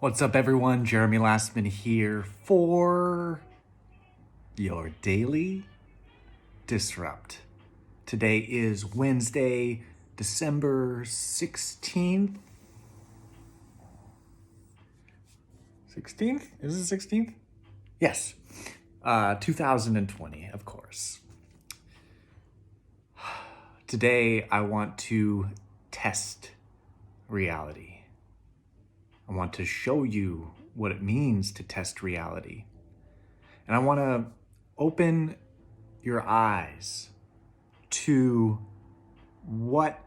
What's up, everyone? Jeremy Lastman here for your Daily Disrupt. Today is Wednesday, December 16th. 16th? Is it 16th? Yes. 2020, of course. Today, I want to test reality. I want to show you what it means to test reality. And I want to open your eyes to what,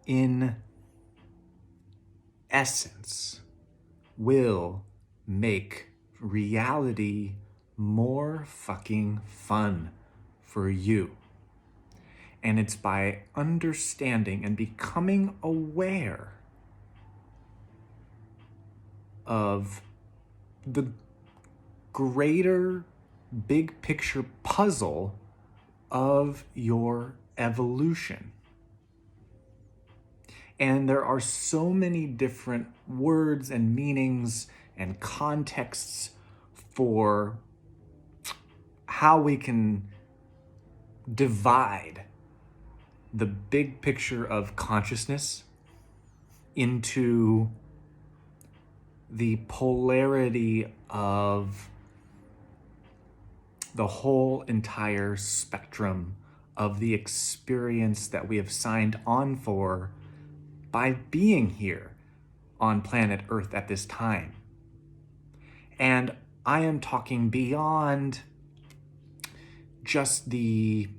in essence, will make reality more fucking fun for you. And it's by understanding and becoming aware of the greater big picture puzzle of your evolution. And there are so many different words and meanings and contexts for how we can divide the big picture of consciousness into the polarity of the whole entire spectrum of the experience that we have signed on for by being here on planet Earth at this time. And I am talking beyond just the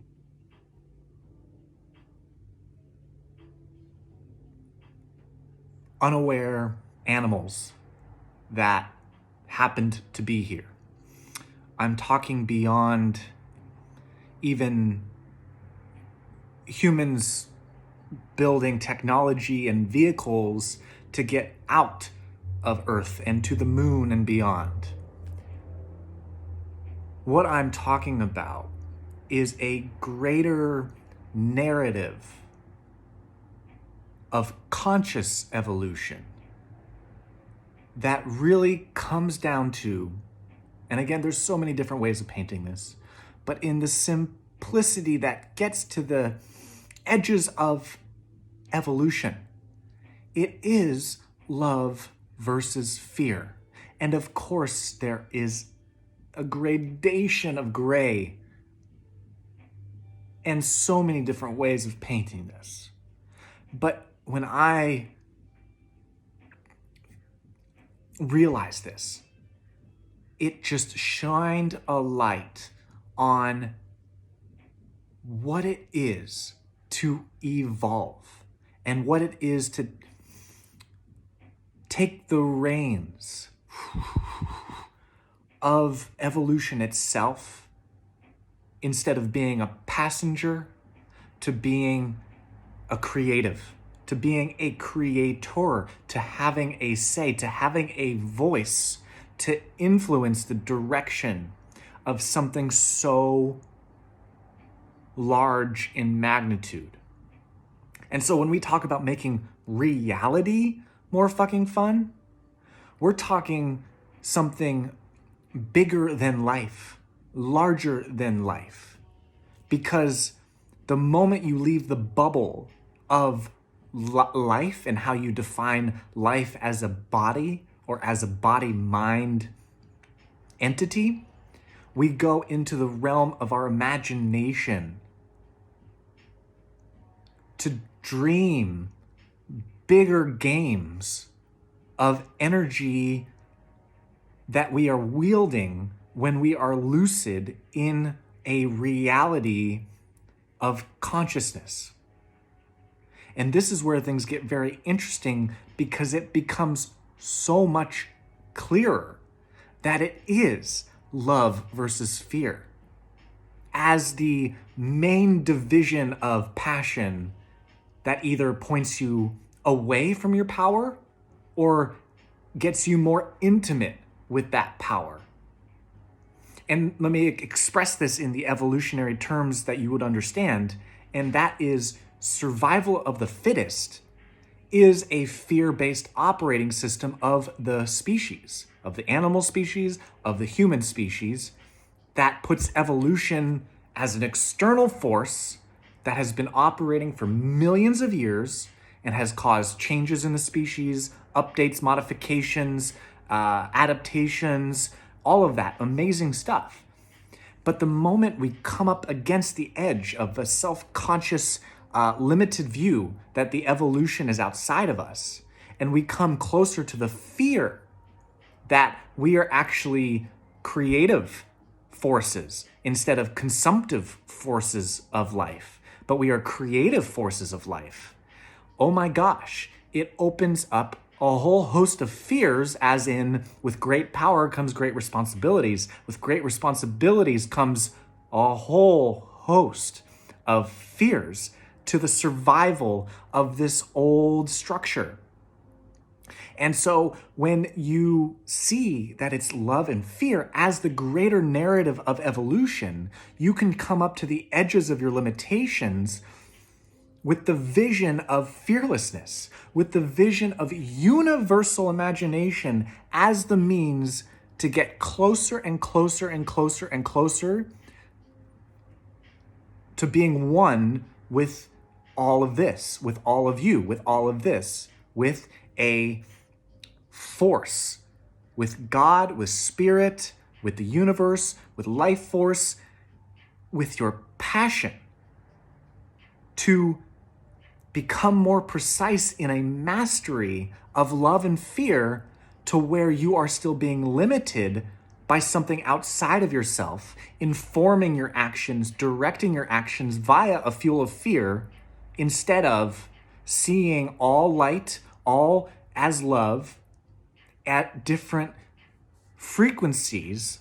unaware animals that happened to be here. I'm talking beyond even humans building technology and vehicles to get out of Earth and to the moon and beyond. What I'm talking about is a greater narrative of conscious evolution that really comes down to, and again, there's so many different ways of painting this, but in the simplicity that gets to the edges of evolution, it is love versus fear. And of course, there is a gradation of gray and so many different ways of painting this. But when I realized this, it just shined a light on what it is to evolve and what it is to take the reins of evolution itself, instead of being a passenger, to being a creative, to being a creator, to having a say, to having a voice, to influence the direction of something so large in magnitude. And so when we talk about making reality more fucking fun, we're talking something bigger than life, larger than life. Because the moment you leave the bubble of life and how you define life as a body or as a body-mind entity, we go into the realm of our imagination to dream bigger games of energy that we are wielding when we are lucid in a reality of consciousness. And this is where things get very interesting, because it becomes so much clearer that it is love versus fear as the main division of passion that either points you away from your power or gets you more intimate with that power. And let me express this in the evolutionary terms that you would understand, and that is survival of the fittest is a fear-based operating system of the species, of the animal species, of the human species, that puts evolution as an external force that has been operating for millions of years and has caused changes in the species, updates, modifications, adaptations, all of that amazing stuff. But the moment we come up against the edge of a self-conscious, limited view that the evolution is outside of us, and we come closer to the fear that we are actually creative forces instead of consumptive forces of life, but we are creative forces of life, oh my gosh, it opens up a whole host of fears, as in, with great power comes great responsibilities. With great responsibilities comes a whole host of fears to the survival of this old structure. And so when you see that it's love and fear as the greater narrative of evolution, you can come up to the edges of your limitations with the vision of fearlessness, with the vision of universal imagination as the means to get closer and closer and closer and closer to being one with all of this, with all of you, with all of this, with a force, with God, with spirit, with the universe, with life force, with your passion to become more precise in a mastery of love and fear, to where you are still being limited by something outside of yourself, informing your actions, directing your actions via a fuel of fear, instead of seeing all light, all as love, at different frequencies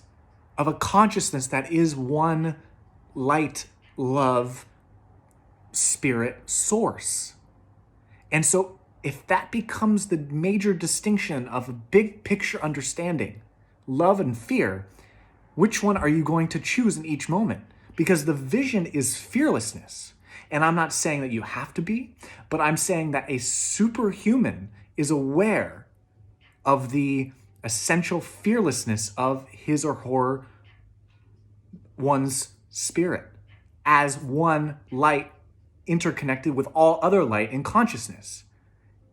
of a consciousness that is one light, love, spirit source. And so if that becomes the major distinction of a big picture understanding, love and fear, which one are you going to choose in each moment? Because the vision is fearlessness. And I'm not saying that you have to be, but I'm saying that a superhuman is aware of the essential fearlessness of his or her one's spirit as one light interconnected with all other light in consciousness.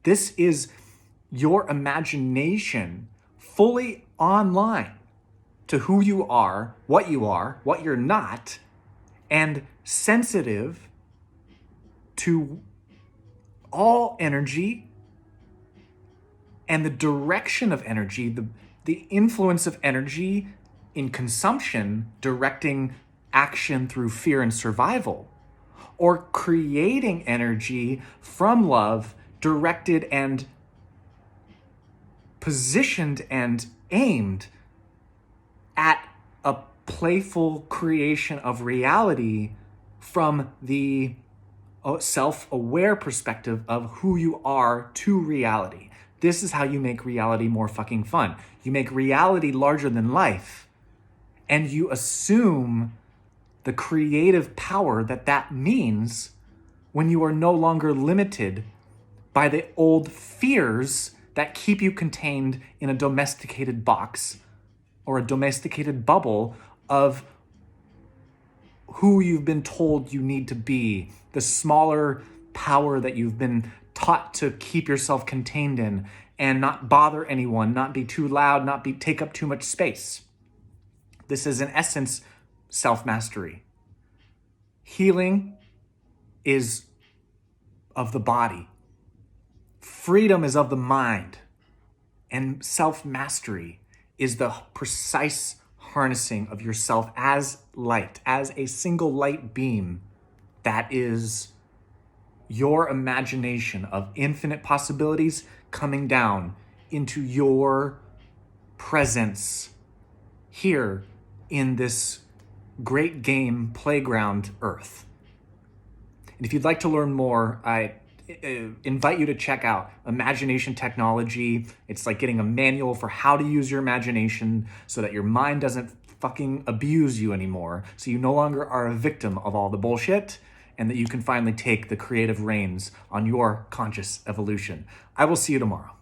This is your imagination fully online to who you are, what you're not, and sensitive to all energy and the direction of energy, the influence of energy in consumption, directing action through fear and survival, or creating energy from love, directed and positioned and aimed at a playful creation of reality from the self-aware perspective of who you are to reality. This is how you make reality more fucking fun. You make reality larger than life, and you assume the creative power that means when you are no longer limited by the old fears that keep you contained in a domesticated box or a domesticated bubble of who you've been told you need to be, the smaller power that you've been taught to keep yourself contained in and not bother anyone, not be too loud, take up too much space. This is in essence self-mastery. Healing is of the body. Freedom is of the mind. And self-mastery is the precise harnessing of yourself as light, as a single light beam that is your imagination of infinite possibilities coming down into your presence here in this great game playground Earth. And if you'd like to learn more, I invite you to check out Imagination Technology. It's like getting a manual for how to use your imagination so that your mind doesn't fucking abuse you anymore, so you no longer are a victim of all the bullshit, and that you can finally take the creative reins on your conscious evolution. I will see you tomorrow.